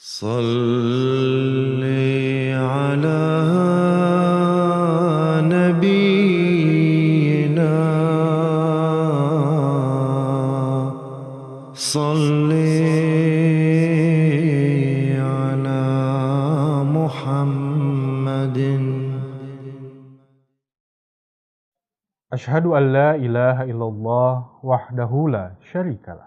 صل على نبينا صل على محمد. Asyhadu an la ilaha illallah wahdahu la syarikalah.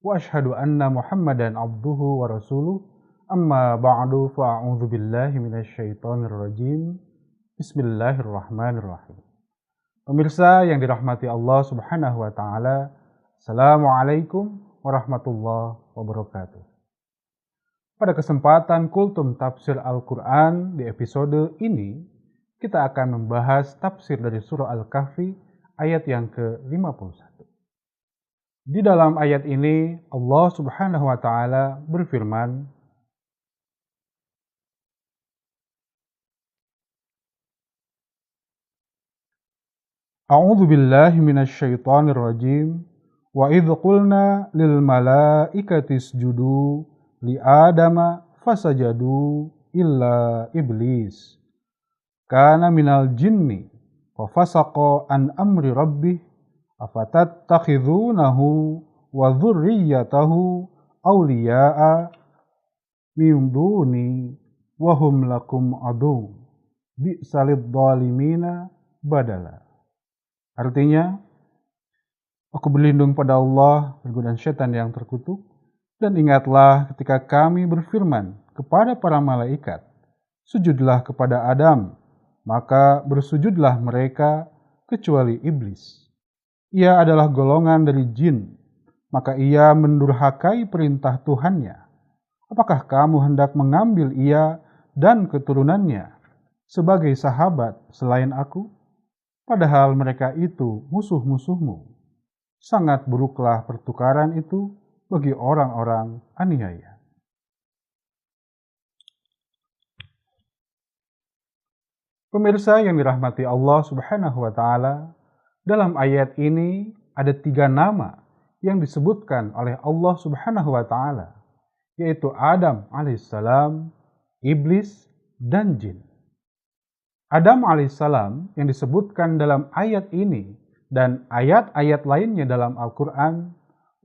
Wa asyhadu anna Muhammadan abduhu wa rasuluh. Amma ba'du fa'a'udzu billahi minasyaitonir rajim. Bismillahirrahmanirrahim. Pemirsa yang dirahmati Allah Subhanahu wa taala, Assalamualaikum warahmatullahi wabarakatuh. Pada kesempatan Kultum Tafsir Al-Quran di episode ini, kita akan membahas tafsir dari surah Al-Kahfi ayat yang ke-51. Di dalam ayat ini Allah Subhanahu wa taala berfirman, A'udzu billahi minasyaitonir rajim. Wa idz qulna lil malaikati isjudu li adama fasajadu illa iblis kana minal jinni wa fasaqa an amri rabbih afatattakhidunahu wa dzurriyyatahu awliya'a min duni wa hum lakum adu bi'salid dhalimina badala. Artinya, aku berlindung pada Allah dari godaan setan yang terkutuk, dan ingatlah ketika kami berfirman kepada para malaikat, sujudlah kepada Adam, maka bersujudlah mereka kecuali iblis. Ia adalah golongan dari jin, maka ia mendurhakai perintah Tuhannya. Apakah kamu hendak mengambil ia dan keturunannya sebagai sahabat selain aku? Padahal mereka itu musuh-musuhmu. Sangat buruklah pertukaran itu bagi orang-orang aniaya. Pemirsa yang dirahmati Allah Subhanahu wa taala, dalam ayat ini ada 3 nama yang disebutkan oleh Allah Subhanahu wa taala, yaitu Adam alaihissalam, iblis, dan jin. Adam alaihissalam yang disebutkan dalam ayat ini dan ayat-ayat lainnya dalam Al-Quran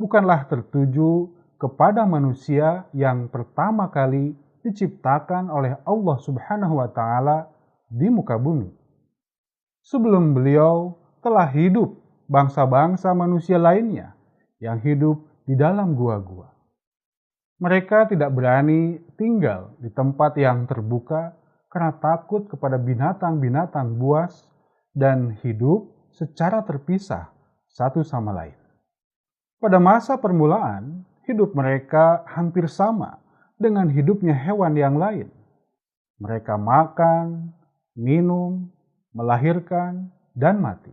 bukanlah tertuju kepada manusia yang pertama kali diciptakan oleh Allah Subhanahu wa taala di muka bumi. Sebelum beliau telah hidup bangsa-bangsa manusia lainnya yang hidup di dalam gua-gua. Mereka tidak berani tinggal di tempat yang terbuka karena takut kepada binatang-binatang buas dan hidup secara terpisah satu sama lain. Pada masa permulaan, hidup mereka hampir sama dengan hidupnya hewan yang lain. Mereka makan, minum, melahirkan, dan mati.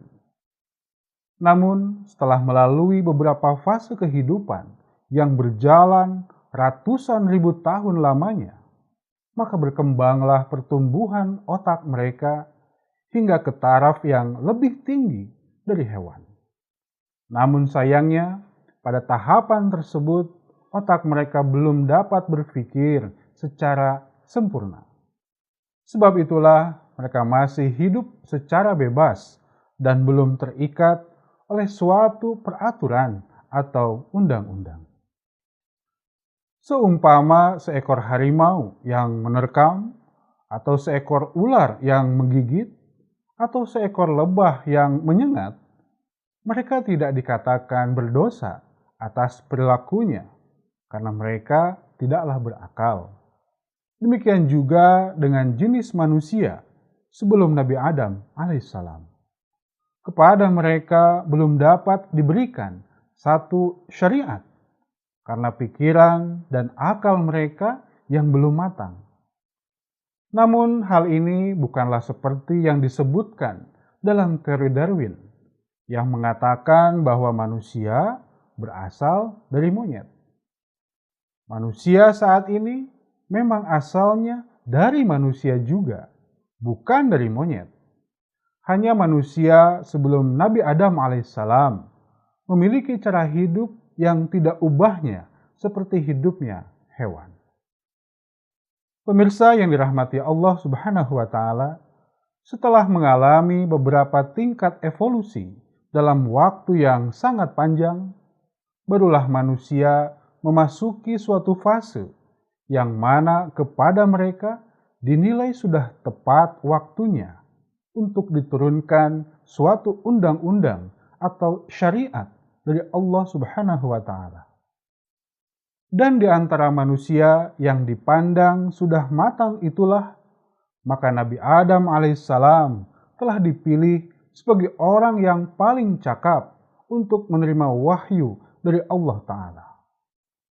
Namun, setelah melalui beberapa fase kehidupan yang berjalan ratusan ribu tahun lamanya, maka berkembanglah pertumbuhan otak mereka hingga ke taraf yang lebih tinggi dari hewan. Namun sayangnya, pada tahapan tersebut, otak mereka belum dapat berpikir secara sempurna. Sebab itulah mereka masih hidup secara bebas dan belum terikat oleh suatu peraturan atau undang-undang. Seumpama seekor harimau yang menerkam, atau seekor ular yang menggigit, atau seekor lebah yang menyengat, mereka tidak dikatakan berdosa atas perilakunya, karena mereka tidaklah berakal. Demikian juga dengan jenis manusia sebelum Nabi Adam alaihissalam. Kepada mereka belum dapat diberikan satu syariat, karena pikiran dan akal mereka yang belum matang. Namun hal ini bukanlah seperti yang disebutkan dalam teori Darwin, yang mengatakan bahwa manusia berasal dari monyet. Manusia saat ini memang asalnya dari manusia juga, bukan dari monyet. Hanya manusia sebelum Nabi Adam alaihissalam memiliki cara hidup yang tidak ubahnya seperti hidupnya hewan. Pemirsa yang dirahmati Allah Subhanahu wa Ta'ala, setelah mengalami beberapa tingkat evolusi dalam waktu yang sangat panjang, barulah manusia memasuki suatu fase yang mana kepada mereka dinilai sudah tepat waktunya untuk diturunkan suatu undang-undang atau syariat dari Allah Subhanahu wa Ta'ala. Dan di antara manusia yang dipandang sudah matang itulah, maka Nabi Adam alaihissalam telah dipilih sebagai orang yang paling cakap untuk menerima wahyu dari Allah Ta'ala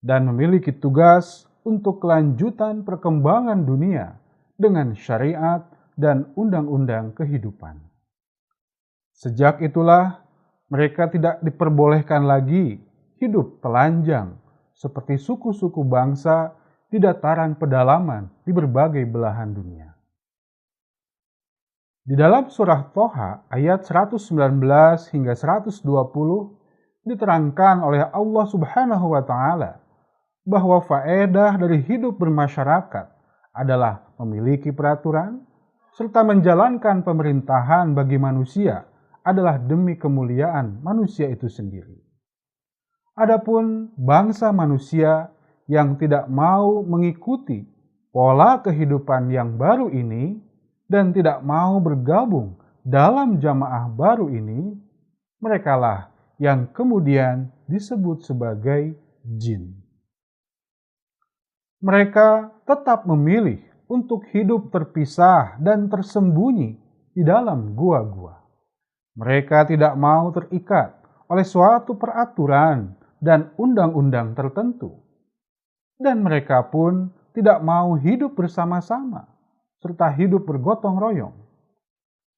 dan memiliki tugas untuk kelanjutan perkembangan dunia dengan syariat dan undang-undang kehidupan. Sejak itulah mereka tidak diperbolehkan lagi hidup telanjang seperti suku-suku bangsa di dataran pedalaman di berbagai belahan dunia. Di dalam surah Toha ayat 119 hingga 120 diterangkan oleh Allah Subhanahu wa Ta'ala bahwa faedah dari hidup bermasyarakat adalah memiliki peraturan serta menjalankan pemerintahan bagi manusia adalah demi kemuliaan manusia itu sendiri. Adapun bangsa manusia yang tidak mau mengikuti pola kehidupan yang baru ini dan tidak mau bergabung dalam jamaah baru ini, merekalah yang kemudian disebut sebagai jin. Mereka tetap memilih untuk hidup terpisah dan tersembunyi di dalam gua-gua. Mereka tidak mau terikat oleh suatu peraturan dan undang-undang tertentu. Dan mereka pun tidak mau hidup bersama-sama, serta hidup bergotong royong.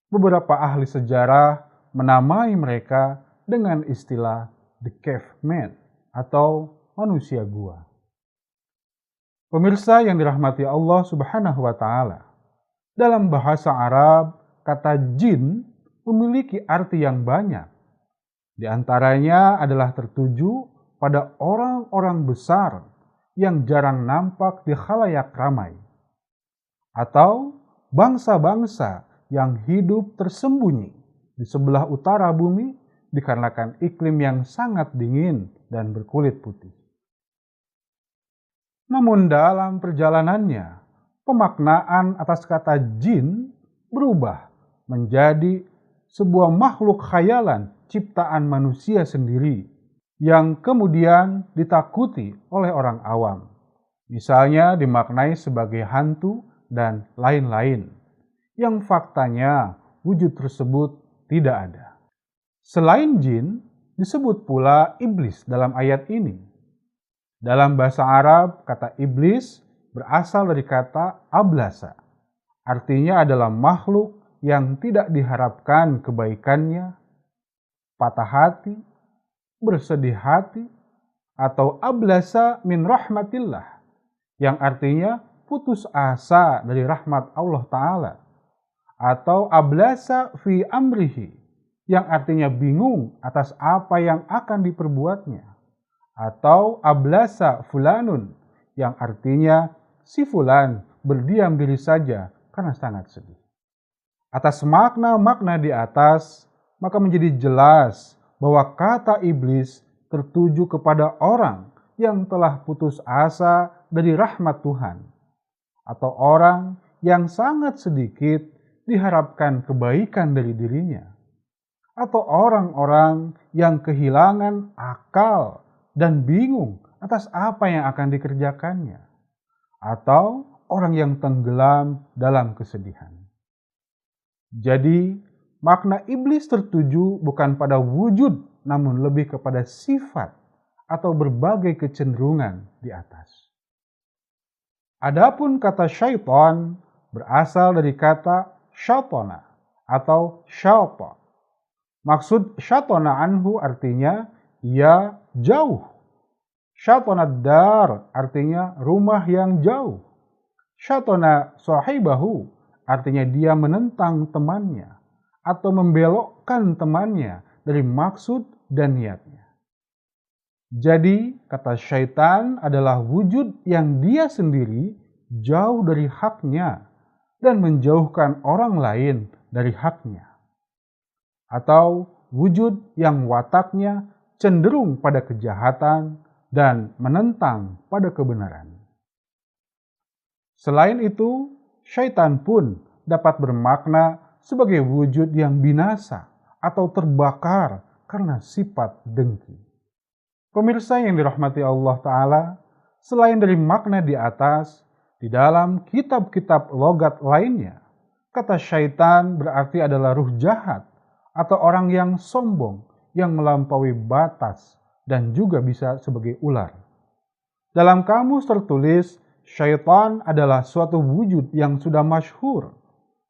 Beberapa ahli sejarah menamai mereka dengan istilah The Caveman atau manusia gua. Pemirsa yang dirahmati Allah Subhanahu wa Ta'ala, dalam bahasa Arab, kata jin memiliki arti yang banyak. Di antaranya adalah tertuju pada orang-orang besar yang jarang nampak di khalayak ramai, atau bangsa-bangsa yang hidup tersembunyi di sebelah utara bumi dikarenakan iklim yang sangat dingin dan berkulit putih. Namun dalam perjalanannya, pemaknaan atas kata jin berubah menjadi sebuah makhluk khayalan ciptaan manusia sendiri yang kemudian ditakuti oleh orang awam. Misalnya dimaknai sebagai hantu dan lain-lain, yang faktanya wujud tersebut tidak ada. Selain jin, disebut pula iblis dalam ayat ini. Dalam bahasa Arab, kata iblis berasal dari kata ablasa. Artinya adalah makhluk yang tidak diharapkan kebaikannya, patah hati, bersedih hati, atau ablasa min rahmatillah, yang artinya putus asa dari rahmat Allah Ta'ala, atau ablasa fi amrihi, yang artinya bingung atas apa yang akan diperbuatnya, atau ablasa fulanun, yang artinya si fulan berdiam diri saja karena sangat sedih. Atas makna-makna di atas, maka menjadi jelas bahwa kata iblis tertuju kepada orang yang telah putus asa dari rahmat Tuhan, atau orang yang sangat sedikit diharapkan kebaikan dari dirinya, atau orang-orang yang kehilangan akal dan bingung atas apa yang akan dikerjakannya, atau orang yang tenggelam dalam kesedihan. Jadi, makna iblis tertuju bukan pada wujud, namun lebih kepada sifat atau berbagai kecenderungan di atas. Adapun kata syaitan berasal dari kata syaitona atau syaitan. Maksud syaitona anhu artinya ia jauh. Syaitonad dar artinya rumah yang jauh. Syaitona sahibahu artinya dia menentang temannya atau membelokkan temannya dari maksud dan niatnya. Jadi kata syaitan adalah wujud yang dia sendiri jauh dari haknya dan menjauhkan orang lain dari haknya. Atau wujud yang wataknya cenderung pada kejahatan dan menentang pada kebenaran. Selain itu, syaitan pun dapat bermakna sebagai wujud yang binasa atau terbakar karena sifat dengki. Pemirsa yang dirahmati Allah Ta'ala, selain dari makna di atas, di dalam kitab-kitab logat lainnya, kata syaitan berarti adalah ruh jahat atau orang yang sombong yang melampaui batas dan juga bisa sebagai ular. Dalam kamus tertulis, syaitan adalah suatu wujud yang sudah masyhur,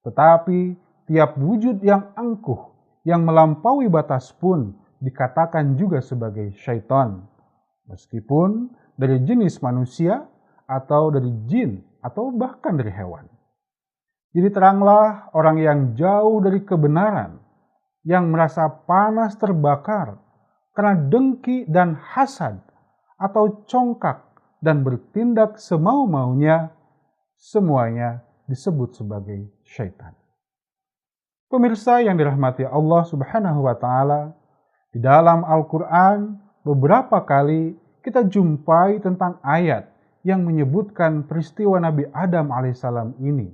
tetapi tiap wujud yang angkuh, yang melampaui batas pun dikatakan juga sebagai syaitan, meskipun dari jenis manusia atau dari jin atau bahkan dari hewan. Jadi teranglah orang yang jauh dari kebenaran, yang merasa panas terbakar karena dengki dan hasad atau congkak dan bertindak semau-maunya, semuanya disebut sebagai syaitan. Pemirsa yang dirahmati Allah Subhanahu wa Ta'ala, di dalam Al-Quran beberapa kali kita jumpai tentang ayat yang menyebutkan peristiwa Nabi Adam alaihissalam ini.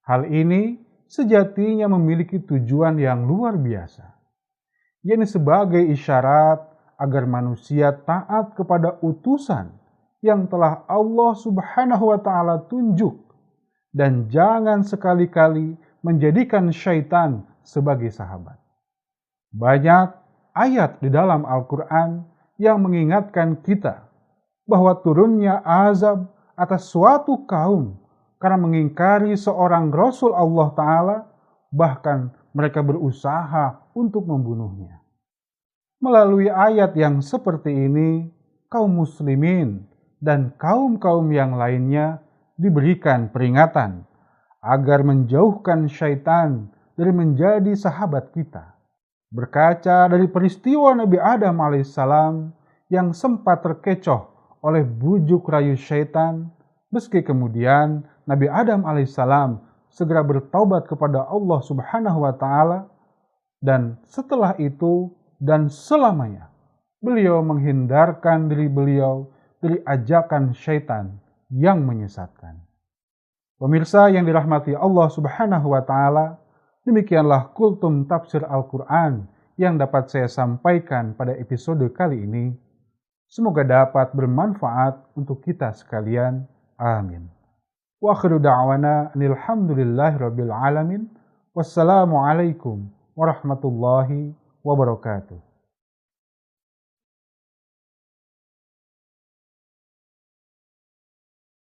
Hal ini sejatinya memiliki tujuan yang luar biasa, yakni sebagai isyarat agar manusia taat kepada utusan yang telah Allah Subhanahu wa Ta'ala tunjuk, dan jangan sekali-kali menjadikan syaitan sebagai sahabat. Banyak ayat di dalam Al-Quran yang mengingatkan kita bahwa turunnya azab atas suatu kaum karena mengingkari seorang Rasul Allah Ta'ala, bahkan mereka berusaha untuk membunuhnya. Melalui ayat yang seperti ini, kaum muslimin dan kaum-kaum yang lainnya diberikan peringatan agar menjauhkan syaitan dari menjadi sahabat kita. Berkaca dari peristiwa Nabi Adam alaihissalam yang sempat terkecoh oleh bujuk rayu syaitan, meski kemudian Nabi Adam alaihissalam segera bertaubat kepada Allah Subhanahu wa Ta'ala, dan setelah itu dan selamanya beliau menghindarkan diri beliau dari ajakan syaitan yang menyesatkan. Pemirsa yang dirahmati Allah Subhanahu wa Ta'ala, demikianlah kultum tafsir Al-Quran yang dapat saya sampaikan pada episode kali ini. Semoga dapat bermanfaat untuk kita sekalian. Amin. Wa akhiru da'wana alhamdulillahi rabbil alamin. Wassalamualaikum warahmatullahi wabarakatuh.